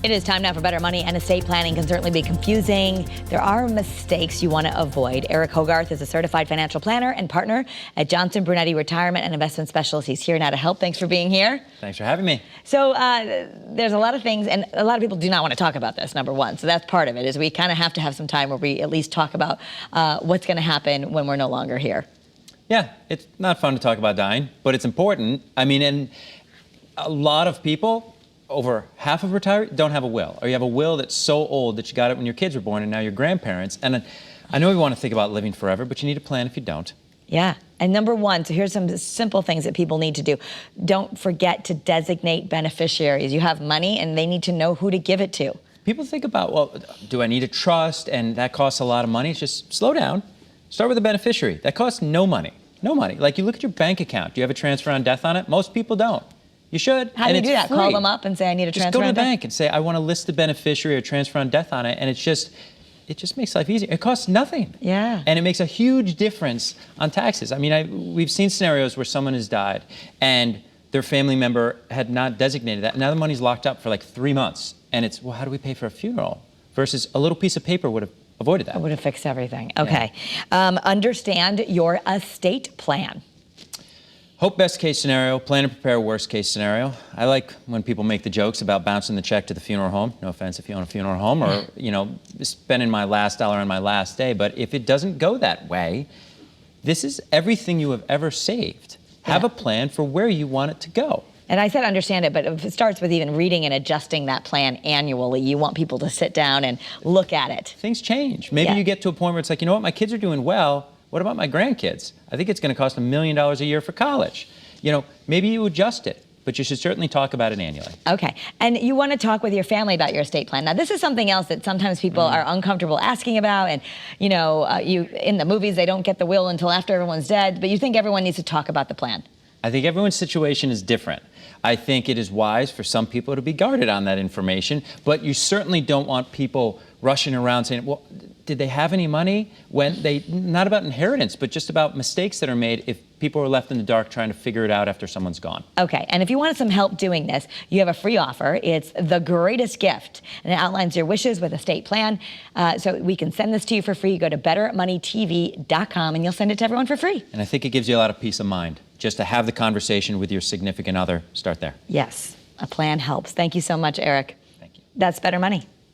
It is time now for Better Money, and estate planning can certainly be confusing. There are mistakes you want to avoid. Eric Hogarth is a certified financial planner and partner at Johnson Brunetti Retirement and Investment Specialists. He's here now to help. Thanks for being here. Thanks for having me. So there's a lot of things, and a lot of people do not want to talk about this, number one. So that's part of it, is we kind of have to have some time where we at least talk about what's going to happen when we're no longer here. Yeah, it's not fun to talk about dying, but it's important. I mean, and a lot of people, over half of retirees, don't have a will, or you have a will that's so old that you got it when your kids were born and now you're grandparents. And I know we want to think about living forever, but you need a plan if you don't. Yeah. And number one, so here's some simple things that people need to do. Don't forget to designate beneficiaries. You have money and they need to know who to give it to. People think about, well, do I need a trust? And that costs a lot of money. It's just slow down. Start with a beneficiary. That costs no money. No money. Like, you look at your bank account. Do you have a transfer on death on it? Most people don't. You should. How do you do that? Free. Call them up and say, I need a transfer on death? Just go to the bank and say, I want to list the beneficiary or transfer on death on it. And it just makes life easier. It costs nothing. Yeah. And it makes a huge difference on taxes. I mean, we've seen scenarios where someone has died and their family member had not designated that. Now the money's locked up for like 3 months. And it's, well, how do we pay for a funeral? Versus a little piece of paper would have avoided that. It would have fixed everything. Okay. Yeah. Understand your estate plan. Hope best case scenario, plan and prepare worst case scenario. I like when people make the jokes about bouncing the check to the funeral home. No offense if you own a funeral home, or, you know, spending my last dollar on my last day. But if it doesn't go that way, this is everything you have ever saved. Have a plan for where you want it to go. And I said understand it, but if it starts with even reading and adjusting that plan annually. You want people to sit down and look at it. Things change. Maybe you get to a point where it's like, you know what, my kids are doing well. What about my grandkids? I think it's going to cost $1 million a year for college. You know, maybe you adjust it, but you should certainly talk about it annually. Okay. And you want to talk with your family about your estate plan. Now, this is something else that sometimes people are uncomfortable asking about. And, you know, in the movies, they don't get the will until after everyone's dead. But you think everyone needs to talk about the plan? I think everyone's situation is different. I think it is wise for some people to be guarded on that information, but you certainly don't want people rushing around saying, well, did they have any money? When they, not about inheritance, but just about mistakes that are made if people are left in the dark trying to figure it out after someone's gone. Okay, and if you want some help doing this, you have a free offer. It's The Greatest Gift, and it outlines your wishes with estate plan. So we can send this to you for free. Go to bettermoneytv.com and you'll send it to everyone for free. And I think it gives you a lot of peace of mind just to have the conversation with your significant other. Start there. Yes, a plan helps. Thank you so much, Eric. Thank you. That's Better Money.